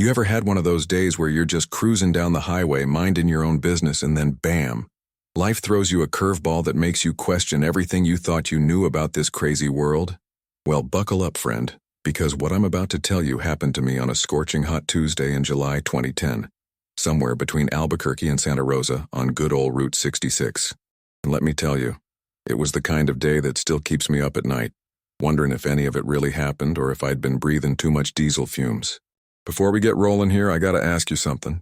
You ever had one of those days where you're just cruising down the highway, minding your own business, and then bam, life throws you a curveball that makes you question everything you thought you knew about this crazy world? Well, buckle up, friend, because what I'm about to tell you happened to me on a scorching hot Tuesday in July 2010, somewhere between Albuquerque and Santa Rosa on good old Route 66. And let me tell you, it was the kind of day that still keeps me up at night, wondering if any of it really happened or if I'd been breathing too much diesel fumes. Before we get rolling here, I gotta ask you something.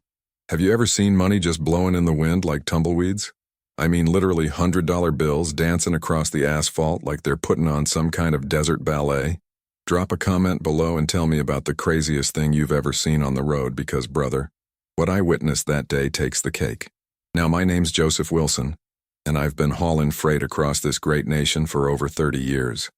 Have you ever seen money just blowing in the wind like tumbleweeds? I mean literally $100 bills dancing across the asphalt like they're putting on some kind of desert ballet? Drop a comment below and tell me about the craziest thing you've ever seen on the road because, brother, what I witnessed that day takes the cake. Now, my name's Joseph Wilson, and I've been hauling freight across this great nation for over 30 years.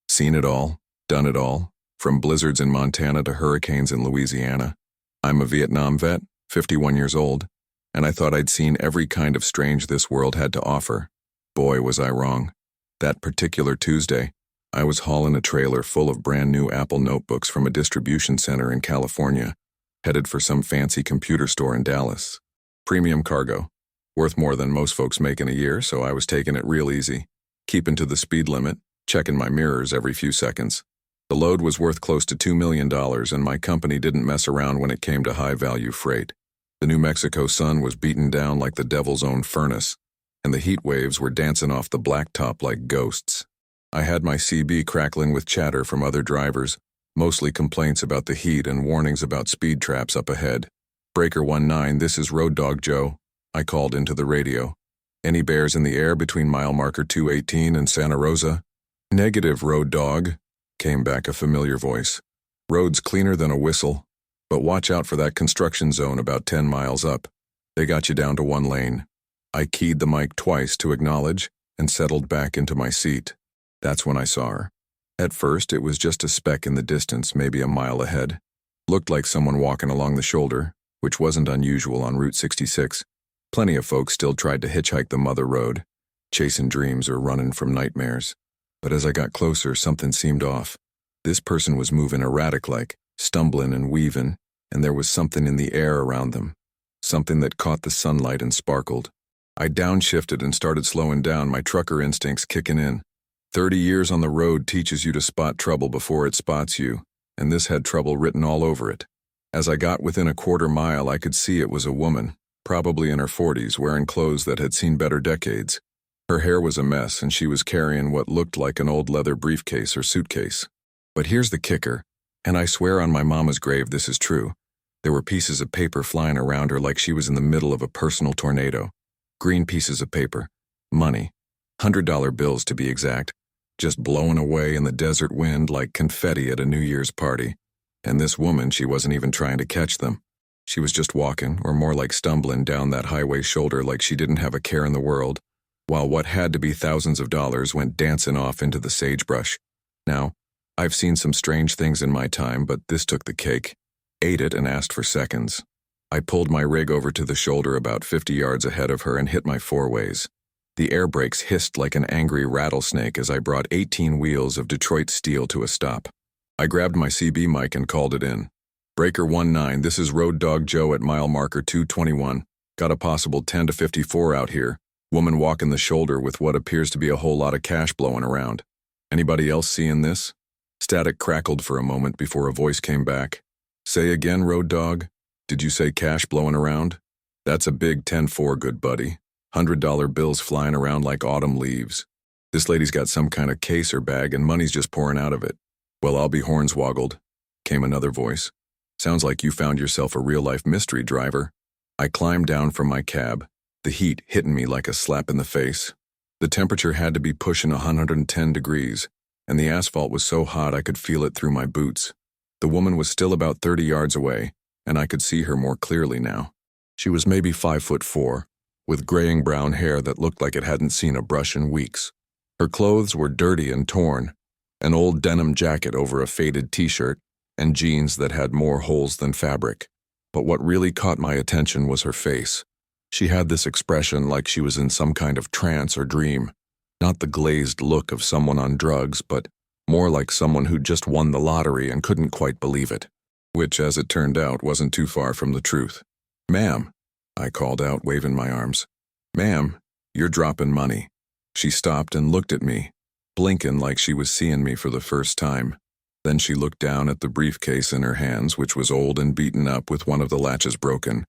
Seen it all, done it all. From blizzards in Montana to hurricanes in Louisiana. I'm a Vietnam vet, 51 years old, and I thought I'd seen every kind of strange this world had to offer. Boy, was I wrong. That particular Tuesday, I was hauling a trailer full of brand new Apple notebooks from a distribution center in California, headed for some fancy computer store in Dallas. Premium cargo, worth more than most folks make in a year, so I was taking it real easy, keeping to the speed limit, checking my mirrors every few seconds. The load was worth close to $2 million, and my company didn't mess around when it came to high-value freight. The New Mexico sun was beaten down like the devil's own furnace, and the heat waves were dancing off the blacktop like ghosts. I had my CB crackling with chatter from other drivers, mostly complaints about the heat and warnings about speed traps up ahead. Breaker 19, this is Road Dog Joe, I called into the radio. Any bears in the air between mile marker 218 and Santa Rosa? Negative, Road Dog, came back a familiar voice. Road's cleaner than a whistle, but watch out for that construction zone about 10 miles up. They got you down to one lane. I keyed the mic twice to acknowledge and settled back into my seat. That's when I saw her. At first, it was just a speck in the distance, maybe a mile ahead. Looked like someone walking along the shoulder, which wasn't unusual on Route 66. Plenty of folks still tried to hitchhike the mother road, chasing dreams or running from nightmares. But as I got closer, something seemed off. This person was moving erratic-like, stumbling and weaving, and there was something in the air around them. Something that caught the sunlight and sparkled. I downshifted and started slowing down, my trucker instincts kicking in. 30 years on the road teaches you to spot trouble before it spots you, and this had trouble written all over it. As I got within a quarter mile, I could see it was a woman, probably in her 40s, wearing clothes that had seen better decades. Her hair was a mess, and she was carrying what looked like an old leather briefcase or suitcase. But here's the kicker, and I swear on my mama's grave this is true. There were pieces of paper flying around her like she was in the middle of a personal tornado. Green pieces of paper. Money. $100 bills to be exact. Just blowing away in the desert wind like confetti at a New Year's party. And this woman, she wasn't even trying to catch them. She was just walking, or more like stumbling down that highway shoulder like she didn't have a care in the world, while what had to be thousands of dollars went dancing off into the sagebrush. Now, I've seen some strange things in my time, but this took the cake. Ate it and asked for seconds. I pulled my rig over to the shoulder about 50 yards ahead of her and hit my four-ways. The air brakes hissed like an angry rattlesnake as I brought 18 wheels of Detroit steel to a stop. I grabbed my CB mic and called it in. Breaker 19, this is Road Dog Joe at mile marker 221. Got a possible 10 to 54 out here. Woman walking the shoulder with what appears to be a whole lot of cash blowing around. Anybody else seeing this? Static crackled for a moment before a voice came back. Say again, Road Dog. Did you say cash blowing around? That's a big 10-4, good buddy. $100 bills flying around like autumn leaves. This lady's got some kind of case or bag and money's just pouring out of it. Well, I'll be hornswoggled, came another voice. Sounds like you found yourself a real-life mystery driver. I climbed down from my cab, the heat hitting me like a slap in the face. The temperature had to be pushing 110 degrees, and the asphalt was so hot I could feel it through my boots. The woman was still about 30 yards away, and I could see her more clearly now. She was maybe 5'4", with graying brown hair that looked like it hadn't seen a brush in weeks. Her clothes were dirty and torn, an old denim jacket over a faded t-shirt, and jeans that had more holes than fabric. But what really caught my attention was her face. She had this expression like she was in some kind of trance or dream. Not the glazed look of someone on drugs, but more like someone who'd just won the lottery and couldn't quite believe it. which, as it turned out, wasn't too far from the truth. "Ma'am," I called out, waving my arms. "Ma'am, you're dropping money." She stopped and looked at me, blinking like she was seeing me for the first time. Then she looked down at the briefcase in her hands, which was old and beaten up with one of the latches broken.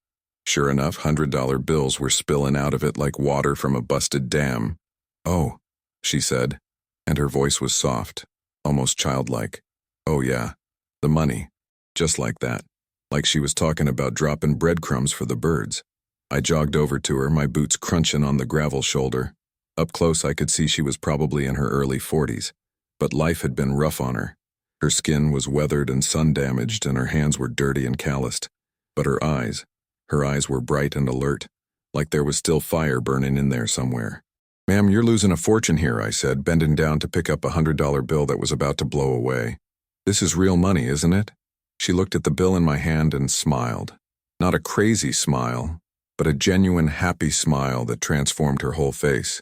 Sure enough, $100 bills were spilling out of it like water from a busted dam. "Oh," she said, and her voice was soft, almost childlike. "Oh yeah, the money." Just like that. Like she was talking about dropping breadcrumbs for the birds. I jogged over to her, my boots crunching on the gravel shoulder. Up close I could see she was probably in her early 40s, but life had been rough on her. Her skin was weathered and sun-damaged, and her hands were dirty and calloused. But her eyes were bright and alert, like there was still fire burning in there somewhere. "Ma'am, you're losing a fortune here," I said, bending down to pick up a $100 bill that was about to blow away. "This is real money, isn't it?" She looked at the bill in my hand and smiled. Not a crazy smile, but a genuine, happy smile that transformed her whole face.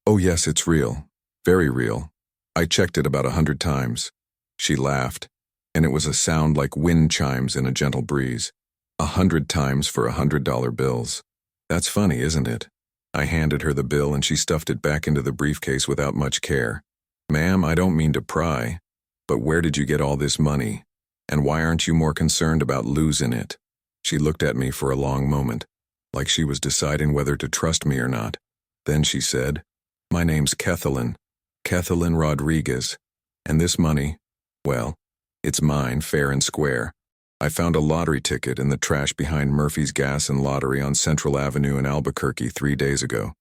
"Oh yes, it's real. Very real. I checked it about 100 times. She laughed, and it was a sound like wind chimes in a gentle breeze. 100 times for $100 bills. That's funny, isn't it? I handed her the bill and she stuffed it back into the briefcase without much care. "Ma'am, I don't mean to pry, but where did you get all this money? And why aren't you more concerned about losing it?" She looked at me for a long moment, like she was deciding whether to trust me or not. Then she said, "My name's Kethelyn Rodriguez, and this money, well, it's mine, fair and square. I found a lottery ticket in the trash behind Murphy's Gas and Lottery on Central Avenue in Albuquerque 3 days ago.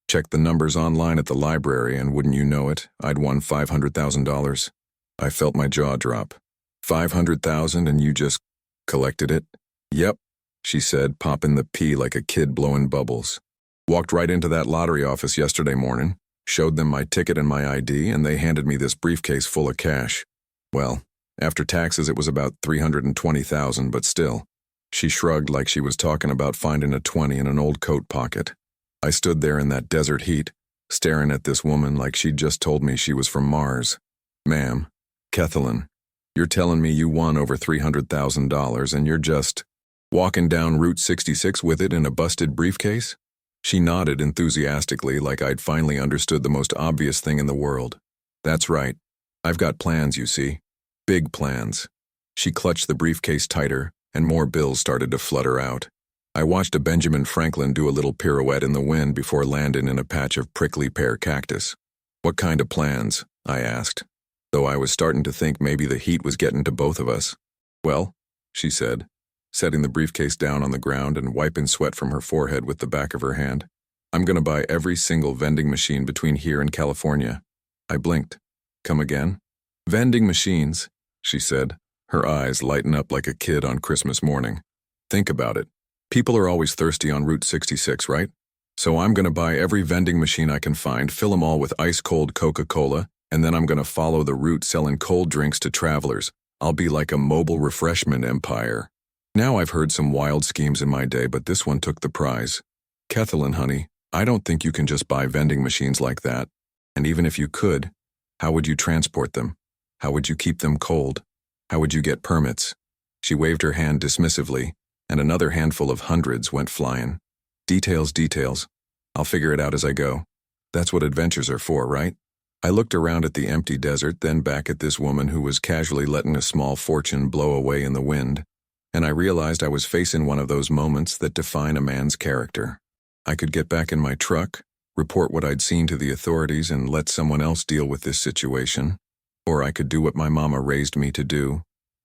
Checked the numbers online at the library, and wouldn't you know it, I'd won $500,000. I felt my jaw drop. 500,000 and you just collected it?" "Yep," she said, popping the P like a kid blowing bubbles. "Walked right into that lottery office yesterday morning, showed them my ticket and my ID, and they handed me this briefcase full of cash. Well, after taxes it was about 320,000, but still." She shrugged like she was talking about finding a 20 in an old coat pocket. I stood there in that desert heat, staring at this woman like she'd just told me she was from Mars. "Ma'am, Kethelyn, you're telling me you won over $300,000 and you're just walking down Route 66 with it in a busted briefcase?" She nodded enthusiastically like I'd finally understood the most obvious thing in the world. "That's right. I've got plans, you see. Big plans." She clutched the briefcase tighter, and more bills started to flutter out. I watched a Benjamin Franklin do a little pirouette in the wind before landing in a patch of prickly pear cactus. "What kind of plans?" I asked, though I was starting to think maybe the heat was getting to both of us. "Well," she said, setting the briefcase down on the ground and wiping sweat from her forehead with the back of her hand, "I'm going to buy every single vending machine between here and California." I blinked. "Come again?" "Vending machines," she said, her eyes lighting up like a kid on Christmas morning. "Think about it. People are always thirsty on Route 66, right? So I'm going to buy every vending machine I can find, fill them all with ice-cold Coca-Cola, and then I'm going to follow the route selling cold drinks to travelers. I'll be like a mobile refreshment empire. Now I've heard some wild schemes in my day, but this one took the prize. Kethelyn, honey, I don't think you can just buy vending machines like that. And even if you could, how would you transport them? How would you keep them cold? How would you get permits?" She waved her hand dismissively, and another handful of hundreds went flying. "Details, details. I'll figure it out as I go. That's what adventures are for, right?" I looked around at the empty desert, then back at this woman who was casually letting a small fortune blow away in the wind, and I realized I was facing one of those moments that define a man's character. I could get back in my truck, report what I'd seen to the authorities, and let someone else deal with this situation, or I could do what my mama raised me to do,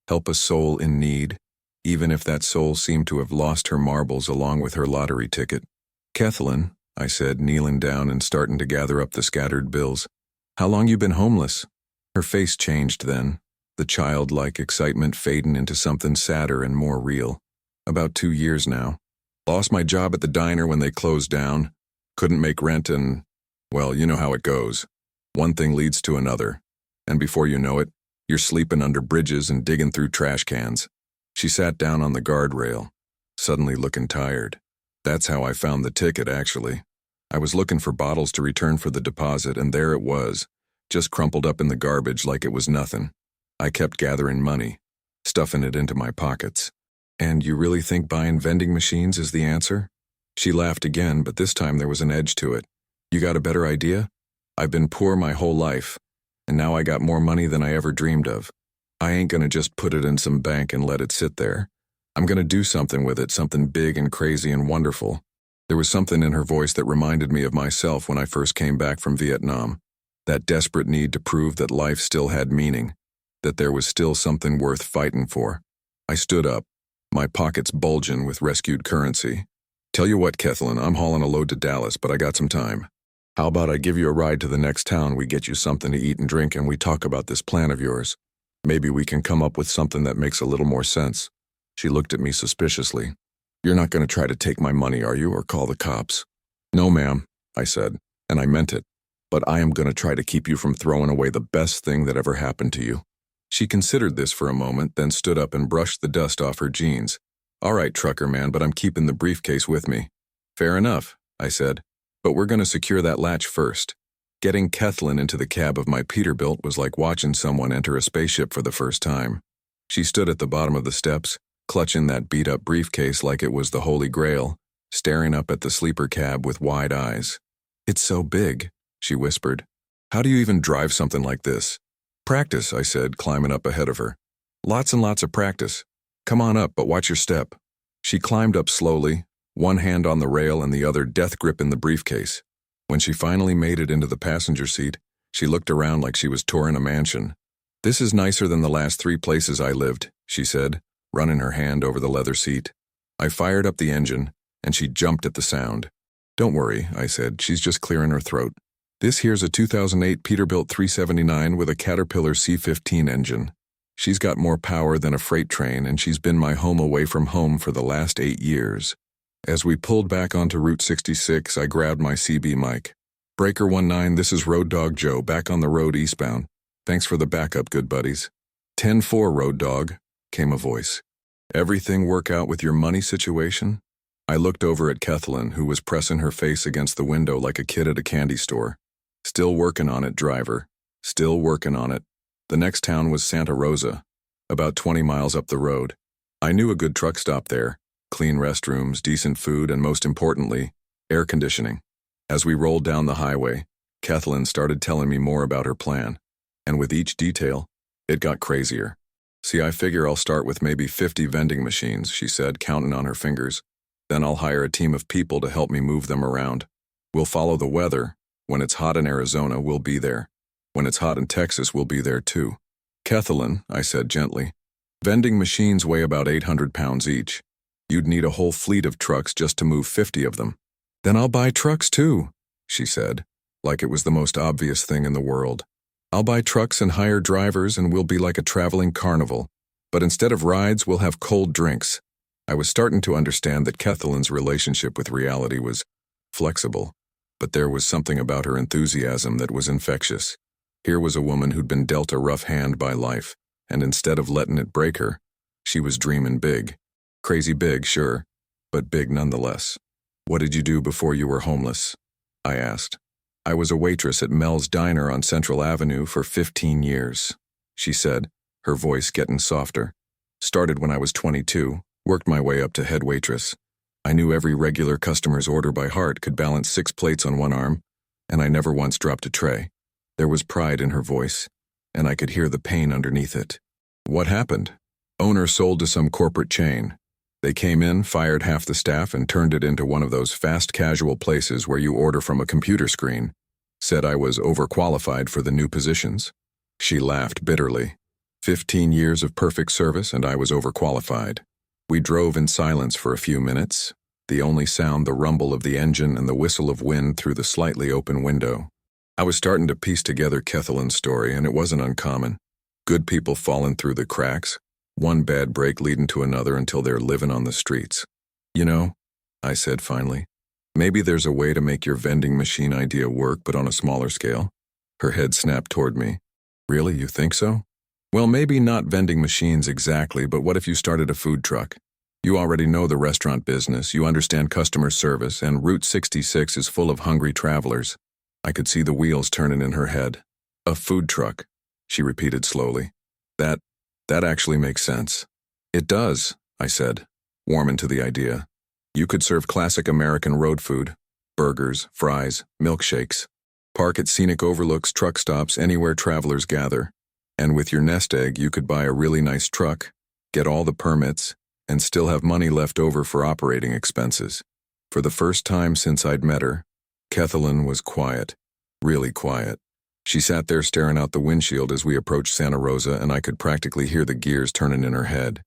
help a soul in need, even if that soul seemed to have lost her marbles along with her lottery ticket. "Kethelyn," I said, kneeling down and starting to gather up the scattered bills, "how long you been homeless?" Her face changed then, the childlike excitement fading into something sadder and more real. "About 2 years now. Lost my job at the diner when they closed down. Couldn't make rent and, well, you know how it goes. One thing leads to another. And before you know it, you're sleeping under bridges and digging through trash cans." She sat down on the guardrail, suddenly looking tired. "That's how I found the ticket, actually. I was looking for bottles to return for the deposit, and there it was, just crumpled up in the garbage like it was nothing. I kept gathering money. stuffing it into my pockets. And you really think buying vending machines is the answer? She laughed again, but this time there was an edge to it. You got a better idea? I've been poor my whole life, and now I got more money than I ever dreamed of. I ain't gonna just put it in some bank and let it sit there. I'm gonna do something with it, something big and crazy and wonderful. There was something in her voice that reminded me of myself when I first came back from Vietnam. That desperate need to prove that life still had meaning, that there was still something worth fighting for. I stood up, my pockets bulging with rescued currency. Tell you what, Kethlin, I'm hauling a load to Dallas, but I got some time. How about I give you a ride to the next town, we get you something to eat and drink, and we talk about this plan of yours. Maybe we can come up with something that makes a little more sense. She looked at me suspiciously. You're not going to try to take my money, are you, or call the cops? No, ma'am, I said, and I meant it. But I am going to try to keep you from throwing away the best thing that ever happened to you. She considered this for a moment, then stood up and brushed the dust off her jeans. All right, trucker man, but I'm keeping the briefcase with me. Fair enough, I said, but we're going to secure that latch first. Getting Kethlin into the cab of my Peterbilt was like watching someone enter a spaceship for the first time. She stood at the bottom of the steps, clutching that beat-up briefcase like it was the Holy Grail, staring up at the sleeper cab with wide eyes. It's so big, she whispered. How do you even drive something like this? Practice, I said, climbing up ahead of her. Lots and lots of practice. Come on up, but watch your step. She climbed up slowly, one hand on the rail and the other death gripping the briefcase. When she finally made it into the passenger seat, she looked around like she was touring a mansion. This is nicer than the last 3 places I lived, she said, running her hand over the leather seat. I fired up the engine, and she jumped at the sound. Don't worry, I said, she's just clearing her throat. This here's a 2008 Peterbilt 379 with a Caterpillar C15 engine. She's got more power than a freight train, and she's been my home away from home for the last 8 years. As we pulled back onto Route 66, I grabbed my CB mic. Breaker 19, this is Road Dog Joe, back on the road eastbound. Thanks for the backup, good buddies. 10-4, Road Dog, came a voice. Everything work out with your money situation? I looked over at Kethlin, who was pressing her face against the window like a kid at a candy store. Still working on it, driver. Still working on it. The next town was Santa Rosa, about 20 miles up the road. I knew a good truck stop there. Clean restrooms, decent food, and most importantly, air conditioning. As we rolled down the highway, Kethlin started telling me more about her plan. And with each detail, it got crazier. See, I figure I'll start with maybe 50 vending machines, she said, counting on her fingers. Then I'll hire a team of people to help me move them around. We'll follow the weather. When it's hot in Arizona, we'll be there. When it's hot in Texas, we'll be there too. Kethlin, I said gently, vending machines weigh about 800 pounds each. You'd need a whole fleet of trucks just to move 50 of them. Then I'll buy trucks too, she said, like it was the most obvious thing in the world. I'll buy trucks and hire drivers and we'll be like a traveling carnival. But instead of rides, we'll have cold drinks. I was starting to understand that Kethlin's relationship with reality was flexible, but there was something about her enthusiasm that was infectious. Here was a woman who'd been dealt a rough hand by life, and instead of letting it break her, she was dreaming big. Crazy big, sure, but big nonetheless. What did you do before you were homeless? I asked. I was a waitress at Mel's Diner on Central Avenue for 15 years, she said, her voice getting softer. Started when I was 22, worked my way up to head waitress. I knew every regular customer's order by heart, could balance 6 plates on one arm, and I never once dropped a tray. There was pride in her voice, and I could hear the pain underneath it. What happened? Owner sold to some corporate chain. They came in, fired half the staff, and turned it into one of those fast casual places where you order from a computer screen. Said I was overqualified for the new positions. She laughed bitterly. 15 years of perfect service and I was overqualified. We drove in silence for a few minutes, the only sound the rumble of the engine and the whistle of wind through the slightly open window. I was starting to piece together Kethlin's story, and it wasn't uncommon. Good people falling through the cracks, one bad break leading to another until they're living on the streets. You know, I said finally, maybe there's a way to make your vending machine idea work, but on a smaller scale. Her head snapped toward me. Really, you think so? Well, maybe not vending machines exactly, but what if you started a food truck? You already know the restaurant business, you understand customer service, and Route 66 is full of hungry travelers. I could see the wheels turning in her head. A food truck, she repeated slowly. That That actually makes sense. It does, I said, warming to the idea. You could serve classic American road food, burgers, fries, milkshakes. Park at scenic overlooks, truck stops, anywhere travelers gather. And with your nest egg, you could buy a really nice truck, get all the permits, and still have money left over for operating expenses. For the first time since I'd met her, Kethelyn was quiet, really quiet. She sat there staring out the windshield as we approached Santa Rosa, and I could practically hear the gears turning in her head.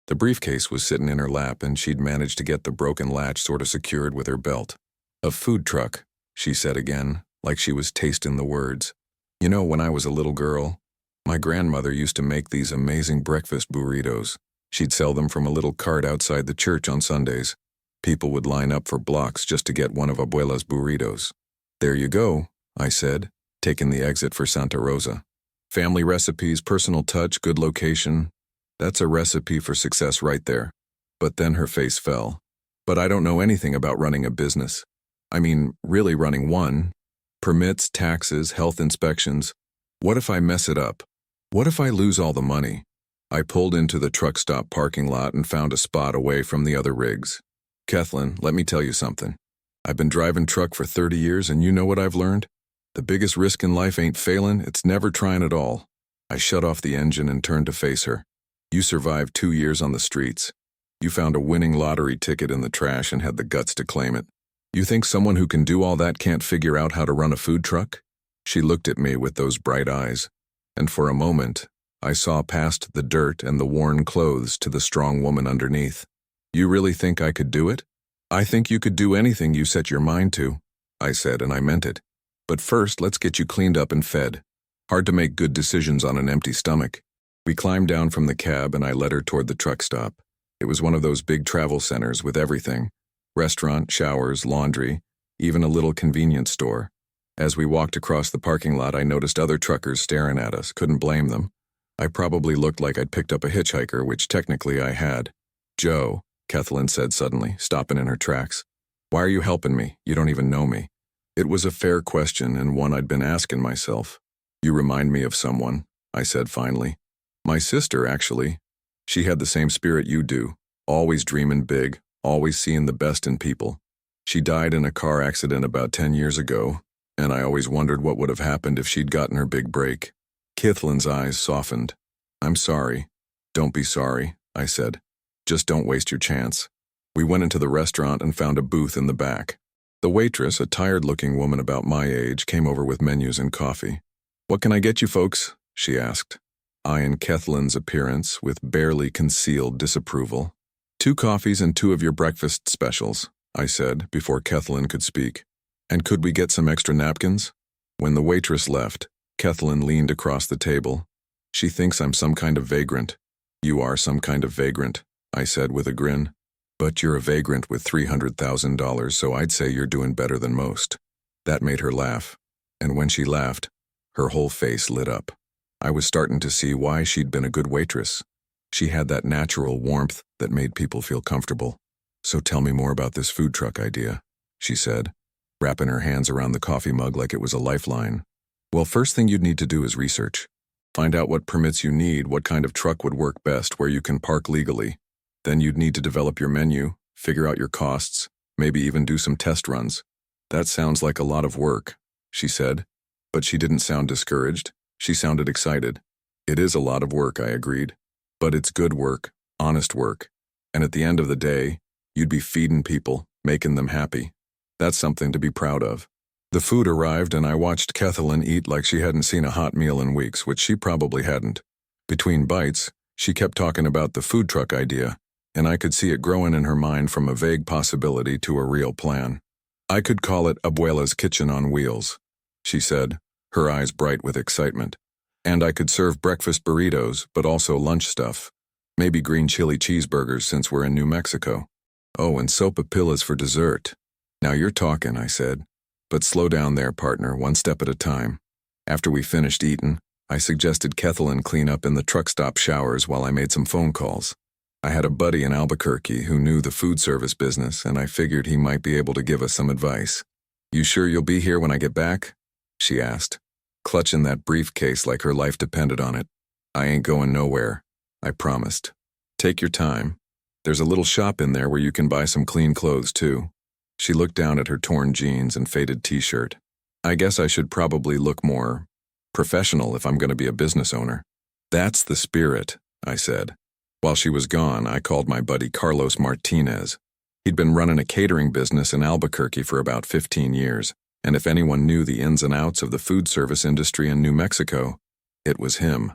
The briefcase was sitting in her lap, and she'd managed to get the broken latch sort of secured with her belt. A food truck, she said again, like she was tasting the words. You know, when I was a little girl, my grandmother used to make these amazing breakfast burritos. She'd sell them from a little cart outside the church on Sundays. People would line up for blocks just to get one of Abuela's burritos. There you go, I said, taking the exit for Santa Rosa. Family recipes, personal touch, good location. That's a recipe for success right there. But then her face fell. But I don't know anything about running a business. I mean, really running one. Permits, taxes, health inspections. What if I mess it up? What if I lose all the money? I pulled into the truck stop parking lot and found a spot away from the other rigs. Kethelyn, let me tell you something. I've been driving truck for 30 years, and you know what I've learned? The biggest risk in life ain't failing, it's never trying at all. I shut off the engine and turned to face her. You survived 2 years on the streets. You found a winning lottery ticket in the trash and had the guts to claim it. You think someone who can do all that can't figure out how to run a food truck? She looked at me with those bright eyes, and for a moment, I saw past the dirt and the worn clothes to the strong woman underneath. You really think I could do it? I think you could do anything you set your mind to, I said, and I meant it. But first, let's get you cleaned up and fed. Hard to make good decisions on an empty stomach. We climbed down from the cab and I led her toward the truck stop. It was one of those big travel centers with everything. Restaurant, showers, laundry, even a little convenience store. As we walked across the parking lot, I noticed other truckers staring at us. Couldn't blame them. I probably looked like I'd picked up a hitchhiker, which technically I had. Joe, Kethelyn said suddenly, stopping in her tracks. Why are you helping me? You don't even know me. It was a fair question and one I'd been asking myself. You remind me of someone, I said finally. My sister, actually. She had the same spirit you do, always dreaming big, always seeing the best in people. She died in a car accident about 10 years ago, and I always wondered what would have happened if she'd gotten her big break. Kethelyn's eyes softened. I'm sorry. Don't be sorry, I said. Just don't waste your chance. We went into the restaurant and found a booth in the back. The waitress, a tired-looking woman about my age, came over with menus and coffee. What can I get you folks? She asked, eyeing Kethelyn's appearance with barely concealed disapproval. 2 coffees and 2 of your breakfast specials, I said, before Kethelyn could speak. And could we get some extra napkins? When the waitress left, Kethelyn leaned across the table. She thinks I'm some kind of vagrant. You are some kind of vagrant, I said with a grin. But you're a vagrant with $300,000, so I'd say you're doing better than most. That made her laugh. And when she laughed, her whole face lit up. I was starting to see why she'd been a good waitress. She had that natural warmth that made people feel comfortable. So tell me more about this food truck idea, she said, wrapping her hands around the coffee mug like it was a lifeline. Well, first thing you'd need to do is research. Find out what permits you need, what kind of truck would work best, where you can park legally. Then you'd need to develop your menu, figure out your costs, maybe even do some test runs. That sounds like a lot of work, she said. But she didn't sound discouraged. She sounded excited. It is a lot of work, I agreed. But it's good work, honest work. And at the end of the day, you'd be feeding people, making them happy. That's something to be proud of. The food arrived and I watched Kethelyn eat like she hadn't seen a hot meal in weeks, which she probably hadn't. Between bites, she kept talking about the food truck idea, and I could see it growing in her mind from a vague possibility to a real plan. I could call it Abuela's Kitchen on Wheels, she said, her eyes bright with excitement. And I could serve breakfast burritos, but also lunch stuff. Maybe green chili cheeseburgers since we're in New Mexico. Oh, and sopapillas for dessert. Now you're talking, I said. But slow down there, partner, one step at a time. After we finished eating, I suggested Kethelyn clean up in the truck stop showers while I made some phone calls. I had a buddy in Albuquerque who knew the food service business, and I figured he might be able to give us some advice. You sure you'll be here when I get back? She asked, clutching that briefcase like her life depended on it. I ain't going nowhere. I promised. Take your time. There's a little shop in there where you can buy some clean clothes, too. She looked down at her torn jeans and faded t-shirt. I guess I should probably look more professional if I'm going to be a business owner. That's the spirit, I said. While she was gone, I called my buddy Carlos Martinez. He'd been running a catering business in Albuquerque for about 15 years, and if anyone knew the ins and outs of the food service industry in New Mexico, it was him.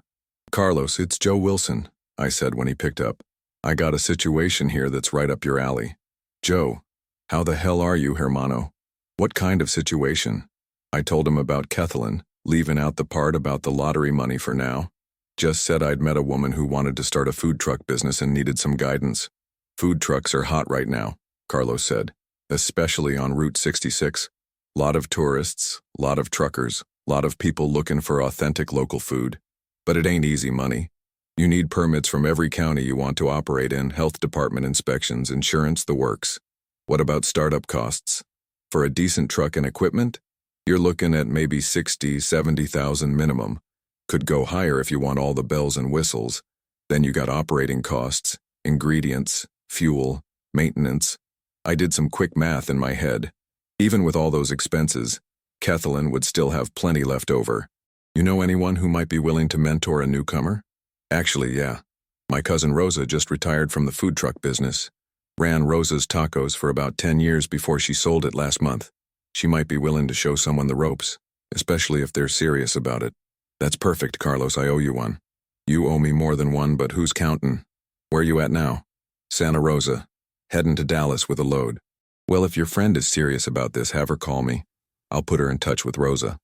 Carlos, it's Joe Wilson, I said when he picked up. I got a situation here that's right up your alley. Joe, how the hell are you, hermano? What kind of situation? I told him about Kethlin, leaving out the part about the lottery money for now. Just said I'd met a woman who wanted to start a food truck business and needed some guidance. Food trucks are hot right now, Carlos said, especially on Route 66. Lot of tourists, lot of truckers, lot of people looking for authentic local food. But it ain't easy money. You need permits from every county you want to operate in, health department inspections, insurance, the works. What about startup costs? For a decent truck and equipment, you're looking at maybe $60,000, $70,000 minimum. Could go higher if you want all the bells and whistles. Then you got operating costs, ingredients, fuel, maintenance. I did some quick math in my head. Even with all those expenses, Kethlin would still have plenty left over. You know anyone who might be willing to mentor a newcomer? Actually, yeah. My cousin Rosa just retired from the food truck business. Ran Rosa's Tacos for about 10 years before she sold it last month. She might be willing to show someone the ropes, especially if they're serious about it. That's perfect, Carlos, I owe you one. You owe me more than one, but who's counting? Where you at now? Santa Rosa. Heading to Dallas with a load. Well, if your friend is serious about this, have her call me. I'll put her in touch with Rosa.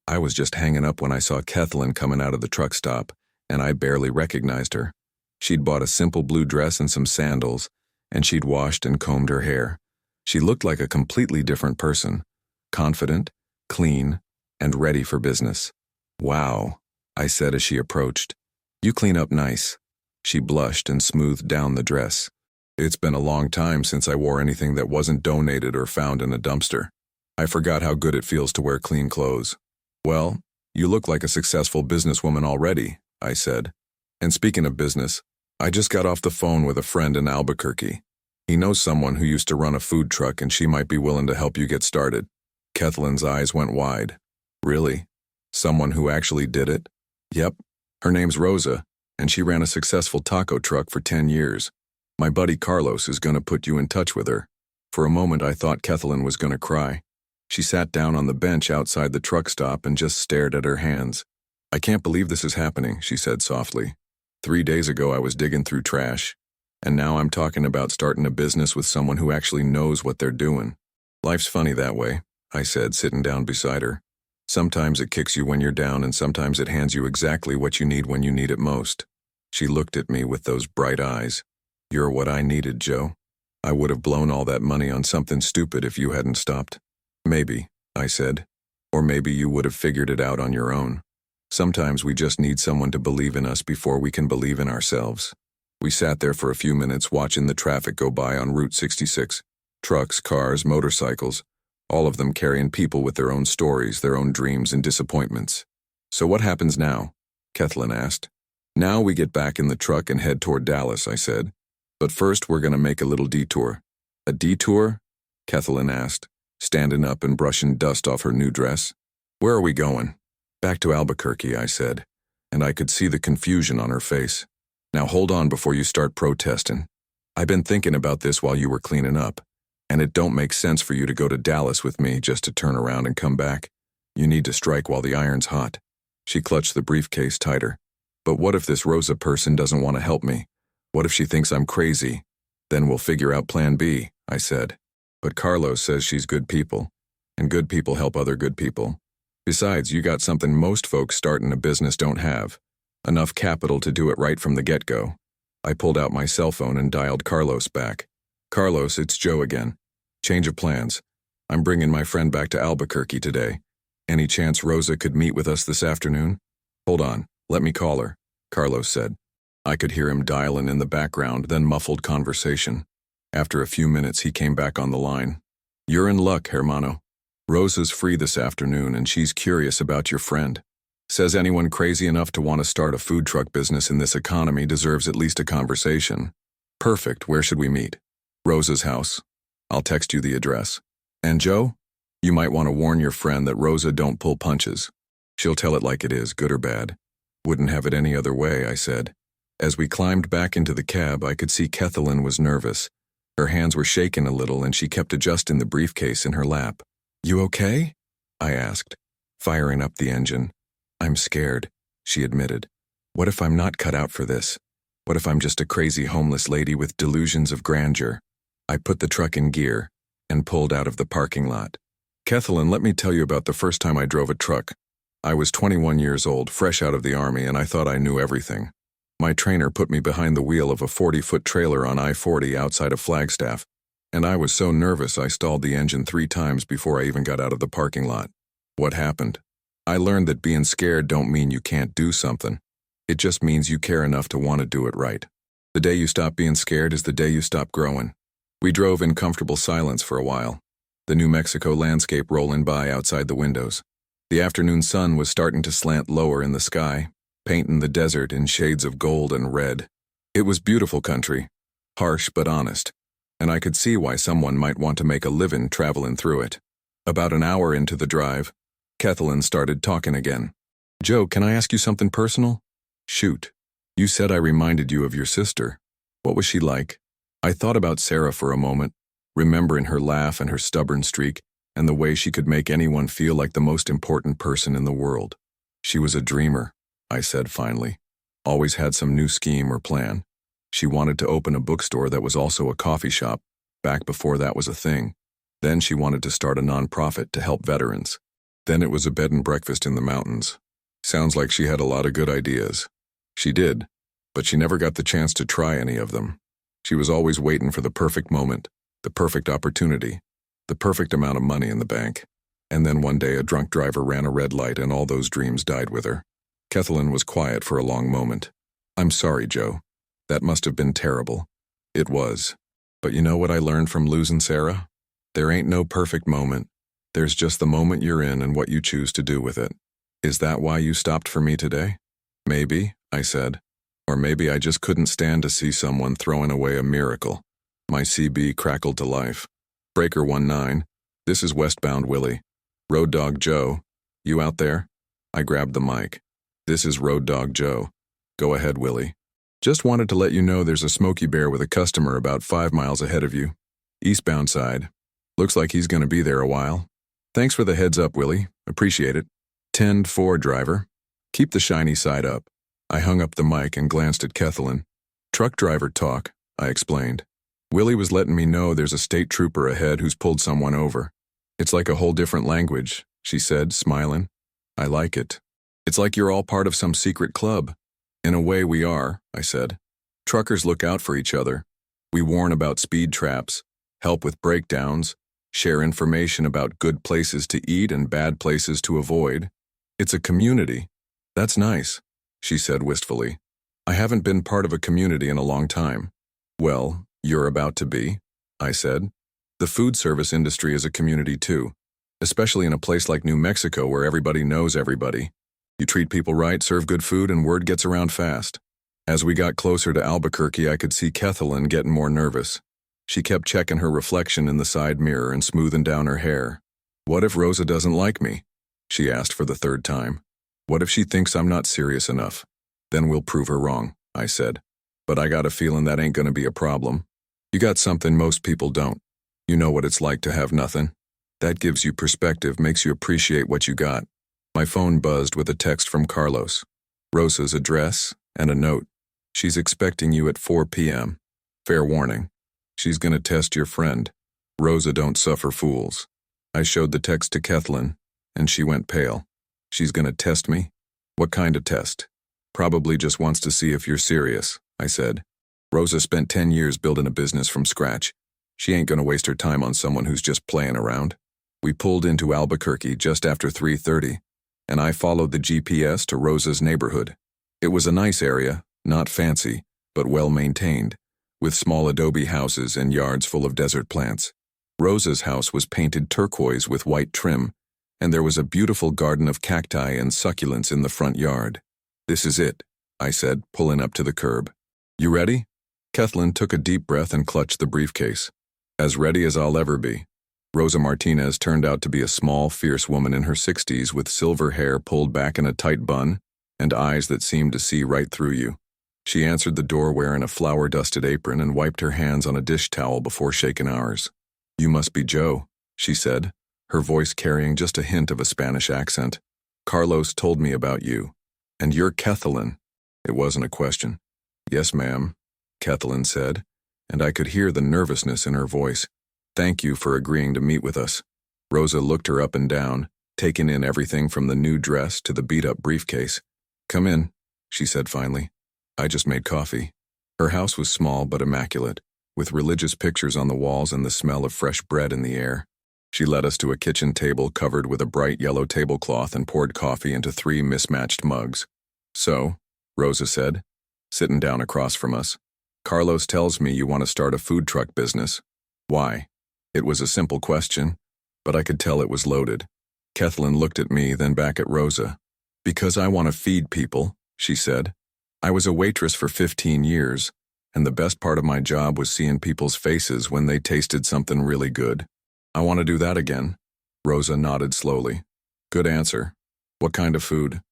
I was just hanging up when I saw Kethlin coming out of the truck stop, and I barely recognized her. She'd bought a simple blue dress and some sandals, and she'd washed and combed her hair. She looked like a completely different person, confident, clean, and ready for business. Wow, I said as she approached. You clean up nice. She blushed and smoothed down the dress. It's been a long time since I wore anything that wasn't donated or found in a dumpster. I forgot how good it feels to wear clean clothes. Well, you look like a successful businesswoman already, I said. And speaking of business, I just got off the phone with a friend in Albuquerque. He knows someone who used to run a food truck and she might be willing to help you get started. Kethlin's eyes went wide. Really? Someone who actually did it? Yep. Her name's Rosa, and she ran a successful taco truck for 10 years. My buddy Carlos is going to put you in touch with her. For a moment I thought Kethlin was going to cry. She sat down on the bench outside the truck stop and just stared at her hands. I can't believe this is happening, she said softly. 3 days ago I was digging through trash, and now I'm talking about starting a business with someone who actually knows what they're doing. Life's funny that way, I said, sitting down beside her. Sometimes it kicks you when you're down, and sometimes it hands you exactly what you need when you need it most. She looked at me with those bright eyes. You're what I needed, Joe. I would have blown all that money on something stupid if you hadn't stopped. Maybe, I said. Or maybe you would have figured it out on your own. Sometimes we just need someone to believe in us before we can believe in ourselves. We sat there for a few minutes watching the traffic go by on Route 66. Trucks, cars, motorcycles, all of them carrying people with their own stories, their own dreams and disappointments. So what happens now? Kethlin asked. Now we get back in the truck and head toward Dallas, I said. But first we're going to make a little detour. A detour? Kethlin asked, standing up and brushing dust off her new dress. Where are we going? Back to Albuquerque, I said, and I could see the confusion on her face. Now hold on before you start protesting. I've been thinking about this while you were cleaning up, and it don't make sense for you to go to Dallas with me just to turn around and come back. You need to strike while the iron's hot. She clutched the briefcase tighter. But what if this Rosa person doesn't want to help me? What if she thinks I'm crazy? Then we'll figure out plan B, I said. But Carlos says she's good people, and good people help other good people. Besides, you got something most folks starting a business don't have. Enough capital to do it right from the get-go. I pulled out my cell phone and dialed Carlos back. Carlos, it's Joe again. Change of plans. I'm bringing my friend back to Albuquerque today. Any chance Rosa could meet with us this afternoon? Hold on, let me call her, Carlos said. I could hear him dialing in the background, then muffled conversation. After a few minutes, he came back on the line. You're in luck, hermano. Rosa's free this afternoon, and she's curious about your friend. Says anyone crazy enough to want to start a food truck business in this economy deserves at least a conversation. Perfect, where should we meet? Rosa's house. I'll text you the address. And Joe? You might want to warn your friend that Rosa don't pull punches. She'll tell it like it is, good or bad. Wouldn't have it any other way, I said. As we climbed back into the cab, I could see Kethelyn was nervous. Her hands were shaking a little and she kept adjusting the briefcase in her lap. You okay? I asked, firing up the engine. I'm scared, she admitted. What if I'm not cut out for this? What if I'm just a crazy homeless lady with delusions of grandeur? I put the truck in gear and pulled out of the parking lot. Kethelyn, let me tell you about the first time I drove a truck. I was 21 years old, fresh out of the army, and I thought I knew everything. My trainer put me behind the wheel of a 40-foot trailer on I-40 outside of Flagstaff, and I was so nervous I stalled the engine 3 times before I even got out of the parking lot. What happened? I learned that being scared don't mean you can't do something. It just means you care enough to want to do it right. The day you stop being scared is the day you stop growing. We drove in comfortable silence for a while, the New Mexico landscape rolling by outside the windows. The afternoon sun was starting to slant lower in the sky, painting the desert in shades of gold and red. It was beautiful country, harsh but honest, and I could see why someone might want to make a living traveling through it. About an hour into the drive, Kethelyn started talking again. Joe, can I ask you something personal? Shoot. You said I reminded you of your sister. What was she like? I thought about Sarah for a moment, remembering her laugh and her stubborn streak, and the way she could make anyone feel like the most important person in the world. She was a dreamer, I said finally. Always had some new scheme or plan. She wanted to open a bookstore that was also a coffee shop, back before that was a thing. Then she wanted to start a nonprofit to help veterans. Then it was a bed and breakfast in the mountains. Sounds like she had a lot of good ideas. She did, but she never got the chance to try any of them. She was always waiting for the perfect moment, the perfect opportunity, the perfect amount of money in the bank. And then one day a drunk driver ran a red light and all those dreams died with her. Kethelyn was quiet for a long moment. I'm sorry, Joe. That must have been terrible. It was. But you know what I learned from losing Sarah? There ain't no perfect moment. There's just the moment you're in and what you choose to do with it. Is that why you stopped for me today? Maybe, I said. Or maybe I just couldn't stand to see someone throwing away a miracle. My CB crackled to life. Breaker 19, this is Westbound Willie. Road Dog Joe, you out there? I grabbed the mic. This is Road Dog Joe. Go ahead, Willie. Just wanted to let you know there's a Smokey Bear with a customer about 5 miles ahead of you. Eastbound side. Looks like he's gonna be there a while. Thanks for the heads up, Willie. Appreciate it. 10-4, driver. Keep the shiny side up. I hung up the mic and glanced at Kethelyn. Truck driver talk, I explained. Willie was letting me know there's a state trooper ahead who's pulled someone over. It's like a whole different language, she said, smiling. I like it. It's like you're all part of some secret club. In a way we are, I said. Truckers look out for each other. We warn about speed traps, help with breakdowns, share information about good places to eat and bad places to avoid. It's a community. That's nice, she said wistfully. I haven't been part of a community in a long time. Well, you're about to be, I said. The food service industry is a community too, especially in a place like New Mexico where everybody knows everybody. You treat people right, serve good food, and word gets around fast. As we got closer to Albuquerque, I could see Kethelyn getting more nervous. She kept checking her reflection in the side mirror and smoothing down her hair. What if Rosa doesn't like me? She asked for the 3rd time. What if she thinks I'm not serious enough? Then we'll prove her wrong, I said. But I got a feeling that ain't gonna be a problem. You got something most people don't. You know what it's like to have nothing. That gives you perspective, makes you appreciate what you got. My phone buzzed with a text from Carlos. Rosa's address and a note. She's expecting you at 4 p.m. Fair warning. She's gonna test your friend. Rosa don't suffer fools. I showed the text to Kethelyn, and she went pale. She's gonna test me? What kind of test? Probably just wants to see if you're serious, I said. Rosa spent 10 years building a business from scratch. She ain't gonna waste her time on someone who's just playing around. We pulled into Albuquerque just after 3:30, and I followed the GPS to Rosa's neighborhood. It was a nice area, not fancy, but well-maintained, with small adobe houses and yards full of desert plants. Rosa's house was painted turquoise with white trim, and there was a beautiful garden of cacti and succulents in the front yard. "This is it," I said, pulling up to the curb. "You ready?" Kathleen took a deep breath and clutched the briefcase. "As ready as I'll ever be." Rosa Martinez turned out to be a small, fierce woman in her 60s with silver hair pulled back in a tight bun and eyes that seemed to see right through you. She answered the door wearing a flour-dusted apron and wiped her hands on a dish towel before shaking ours. "You must be Joe," she said, her voice carrying just a hint of a Spanish accent. "Carlos told me about you. And you're Kathleen." It wasn't a question. "Yes, ma'am," Kathleen said, and I could hear the nervousness in her voice. "Thank you for agreeing to meet with us." Rosa looked her up and down, taking in everything from the new dress to the beat-up briefcase. "Come in," she said finally. "I just made coffee." Her house was small but immaculate, with religious pictures on the walls and the smell of fresh bread in the air. She led us to a kitchen table covered with a bright yellow tablecloth and poured coffee into 3 mismatched mugs. "So," Rosa said, sitting down across from us, "Carlos tells me you want to start a food truck business. Why?" It was a simple question, but I could tell it was loaded. Kathleen looked at me, then back at Rosa. "Because I want to feed people," she said. "I was a waitress for 15 years, and the best part of my job was seeing people's faces when they tasted something really good. I want to do that again." Rosa nodded slowly. "Good answer. What kind of food?"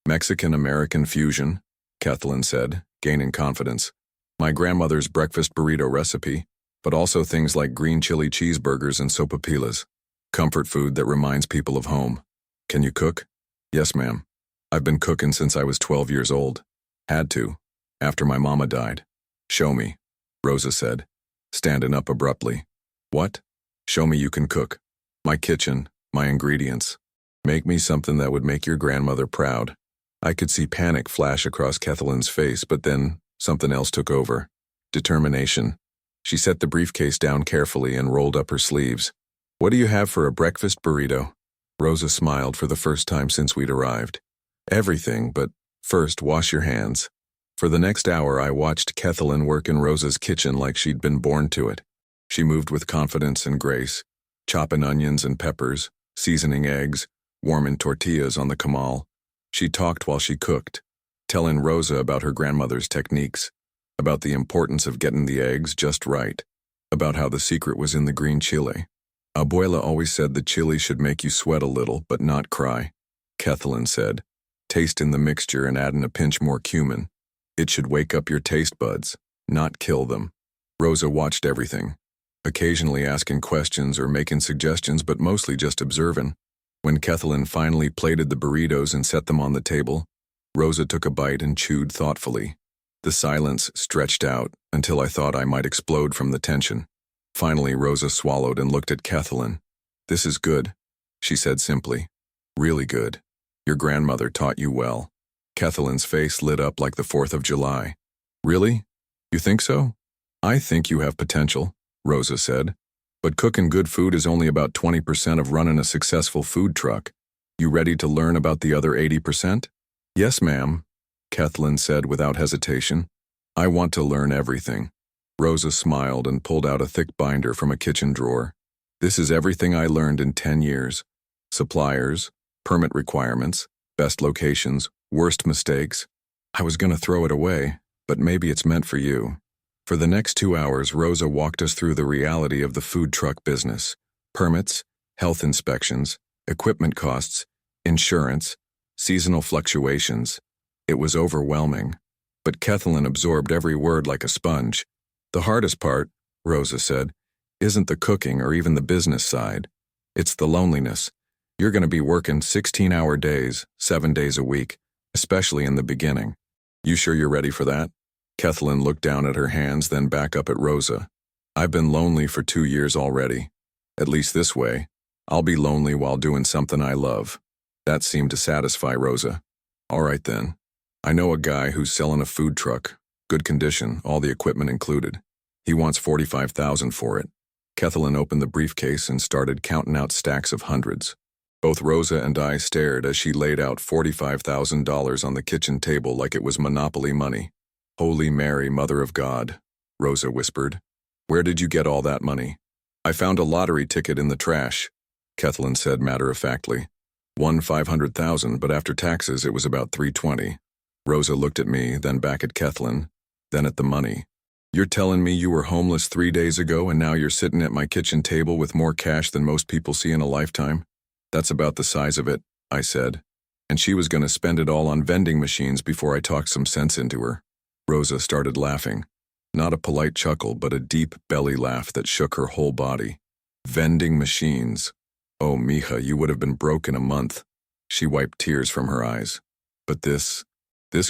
"Mexican-American fusion," Kathleen said, gaining confidence. "My grandmother's breakfast burrito recipe, but also things like green chili cheeseburgers and sopapillas. Comfort food that reminds people of home." "Can you cook?" "Yes, ma'am. I've been cooking since I was 12 years old. Had to, after my mama died." "Show me," Rosa said, standing up abruptly. "What?" "Show me you can cook. My kitchen, my ingredients. Make me something that would make your grandmother proud." I could see panic flash across Kathleen's face, but then something else took over. Determination. She set the briefcase down carefully and rolled up her sleeves. "What do you have for a breakfast burrito?" Rosa smiled for the first time since we'd arrived. "Everything, but first wash your hands." For the next hour I watched Kathleen work in Rosa's kitchen like she'd been born to it. She moved with confidence and grace, chopping onions and peppers, seasoning eggs, warming tortillas on the comal. She talked while she cooked, telling Rosa about her grandmother's techniques, about the importance of getting the eggs just right, about how the secret was in the green chile. "Abuela always said the chili should make you sweat a little, but not cry," Kathleen said, tasting the mixture and adding a pinch more cumin. "It should wake up your taste buds, not kill them." Rosa watched everything, occasionally asking questions or making suggestions, but mostly just observing. When Kathleen finally plated the burritos and set them on the table, Rosa took a bite and chewed thoughtfully. The silence stretched out until I thought I might explode from the tension. Finally, Rosa swallowed and looked at Kathleen. "This is good," she said simply. "Really good. Your grandmother taught you well." Kathleen's face lit up like the 4th of July. "Really? You think so?" "I think you have potential," Rosa said. "But cooking good food is only about 20% of running a successful food truck. You ready to learn about the other 80%? "Yes, ma'am," Kathleen said without hesitation. "I want to learn everything." Rosa smiled and pulled out a thick binder from a kitchen drawer. "This is everything I learned in 10 years. Suppliers, permit requirements, best locations, worst mistakes. I was going to throw it away, but maybe it's meant for you." For the next 2 hours, Rosa walked us through the reality of the food truck business: permits, health inspections, equipment costs, insurance, seasonal fluctuations. It was overwhelming, but Kathleen absorbed every word like a sponge. "The hardest part," Rosa said, "isn't the cooking or even the business side. It's the loneliness. You're going to be working 16-hour days, 7 days a week, especially in the beginning. You sure you're ready for that?" Kathleen looked down at her hands, then back up at Rosa. "I've been lonely for 2 years already. At least this way, I'll be lonely while doing something I love." That seemed to satisfy Rosa. "All right then. I know a guy who's selling a food truck, good condition, all the equipment included. He wants $45,000 for it." Kathleen opened the briefcase and started counting out stacks of hundreds. Both Rosa and I stared as she laid out $45,000 on the kitchen table like it was Monopoly money. "Holy Mary, Mother of God," Rosa whispered. "Where did you get all that money?" "I found a lottery ticket in the trash," Kathleen said matter-of-factly. One 500,000, but after taxes it was about 320. Rosa looked at me, then back at Kathleen, then at the money. You're telling me you were homeless 3 days ago and now you're sitting at my kitchen table with more cash than most people see in a lifetime? That's about the size of it, I said. And she was going to spend it all on vending machines before I talked some sense into her. Rosa started laughing. Not a polite chuckle, but a deep belly laugh that shook her whole body. Vending machines. Oh, mija, you would have been broke in a month. She wiped tears from her eyes. But this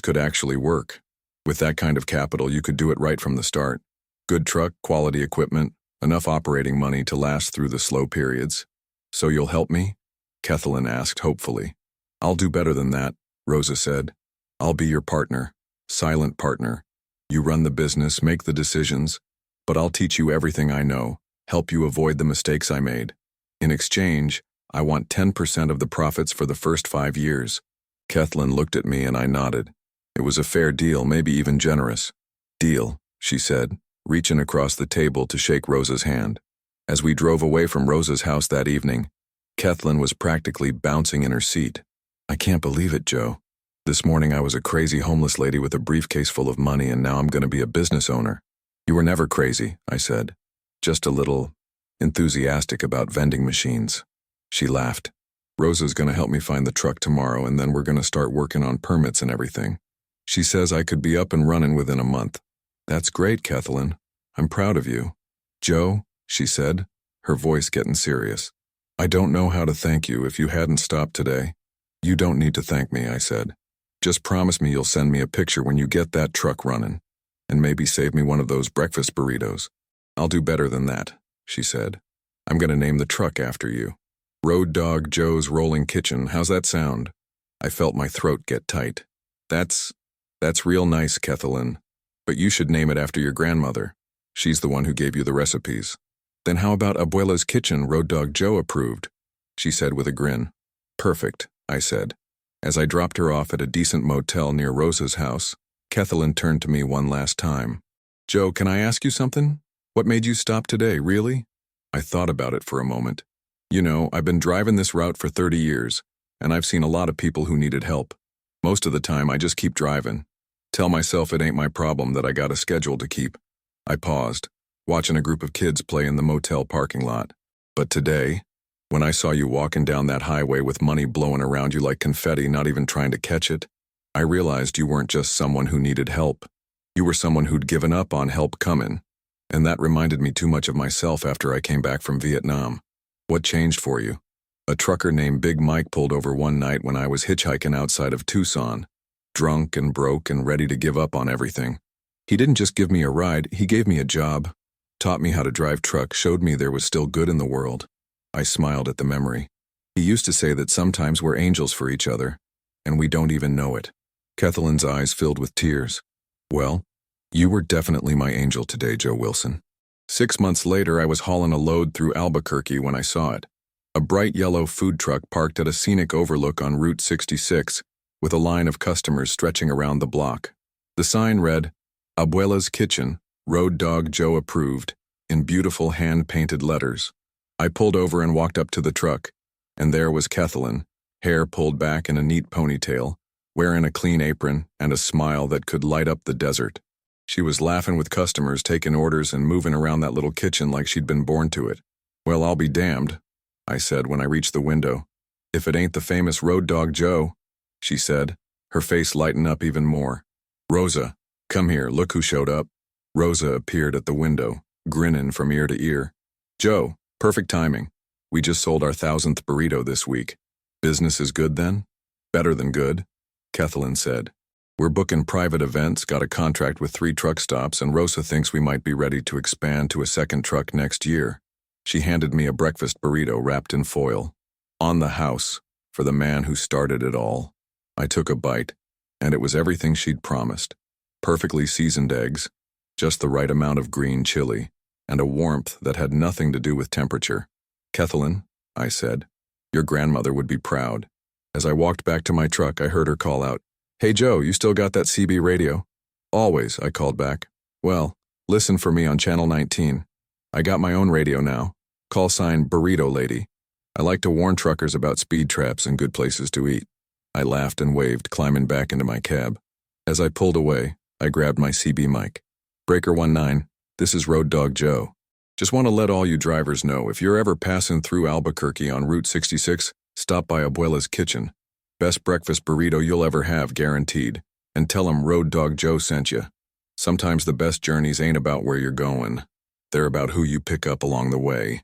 could actually work. With that kind of capital, you could do it right from the start. Good truck, quality equipment, enough operating money to last through the slow periods. So you'll help me? Kathleen asked hopefully. I'll do better than that, Rosa said. I'll be your partner, silent partner. You run the business, make the decisions, but I'll teach you everything I know, help you avoid the mistakes I made. In exchange, I want 10% of the profits for the first 5 years. Kathleen looked at me and I nodded. It was a fair deal, maybe even generous. Deal, she said, reaching across the table to shake Rosa's hand. As we drove away from Rosa's house that evening, Kathleen was practically bouncing in her seat. I can't believe it, Joe. This morning I was a crazy homeless lady with a briefcase full of money and now I'm going to be a business owner. You were never crazy, I said. Just a little enthusiastic about vending machines. She laughed. Rosa's going to help me find the truck tomorrow and then we're going to start working on permits and everything. She says I could be up and running within a month. That's great, Kathleen. I'm proud of you. Joe, she said, her voice getting serious. I don't know how to thank you if you hadn't stopped today. You don't need to thank me, I said. Just promise me you'll send me a picture when you get that truck running, and maybe save me one of those breakfast burritos. I'll do better than that, she said. I'm going to name the truck after you. Road Dog Joe's Rolling Kitchen, how's that sound? I felt my throat get tight. That's real nice, Kathleen. But you should name it after your grandmother. She's the one who gave you the recipes. Then how about Abuela's Kitchen, Road Dog Joe approved? She said with a grin. Perfect, I said. As I dropped her off at a decent motel near Rosa's house, Kathleen turned to me one last time. Joe, can I ask you something? What made you stop today, really? I thought about it for a moment. You know, I've been driving this route for 30 years, and I've seen a lot of people who needed help. Most of the time, I just keep driving. Tell myself it ain't my problem that I got a schedule to keep. I paused, watching a group of kids play in the motel parking lot. But today, when I saw you walking down that highway with money blowing around you like confetti, not even trying to catch it, I realized you weren't just someone who needed help. You were someone who'd given up on help coming. And that reminded me too much of myself after I came back from Vietnam. What changed for you? A trucker named Big Mike pulled over one night when I was hitchhiking outside of Tucson, drunk and broke and ready to give up on everything. He didn't just give me a ride, he gave me a job, taught me how to drive truck, showed me there was still good in the world. I smiled at the memory. He used to say that sometimes we're angels for each other, and we don't even know it. Kathleen's eyes filled with tears. Well, you were definitely my angel today, Joe Wilson. 6 months later, I was hauling a load through Albuquerque when I saw it. A bright yellow food truck parked at a scenic overlook on Route 66, with a line of customers stretching around the block. The sign read, Abuela's Kitchen, Road Dog Joe approved, in beautiful hand-painted letters. I pulled over and walked up to the truck, and there was Kathleen, hair pulled back in a neat ponytail, wearing a clean apron and a smile that could light up the desert. She was laughing with customers, taking orders and moving around that little kitchen like she'd been born to it. Well, I'll be damned, I said when I reached the window. If it ain't the famous Road Dog Joe, she said, her face lighting up even more. Rosa, come here, look who showed up. Rosa appeared at the window, grinning from ear to ear. Joe, perfect timing. We just sold our 1,000th burrito this week. Business is good then? Better than good, Kathleen said. We're booking private events, got a contract with 3 truck stops, and Rosa thinks we might be ready to expand to a second truck next year. She handed me a breakfast burrito wrapped in foil. On the house, for the man who started it all. I took a bite, and it was everything she'd promised. Perfectly seasoned eggs, just the right amount of green chili, and a warmth that had nothing to do with temperature. Kathleen, I said, your grandmother would be proud. As I walked back to my truck, I heard her call out, Hey Joe, you still got that CB radio? Always, I called back. Well, listen for me on Channel 19. I got my own radio now. Call sign Burrito Lady. I like to warn truckers about speed traps and good places to eat. I laughed and waved, climbing back into my cab. As I pulled away, I grabbed my CB mic. Breaker 19, this is Road Dog Joe. Just want to let all you drivers know, if you're ever passing through Albuquerque on Route 66, stop by Abuela's Kitchen. Best breakfast burrito you'll ever have, guaranteed. And tell 'em Road Dog Joe sent you. Sometimes the best journeys ain't about where you're going. They're about who you pick up along the way.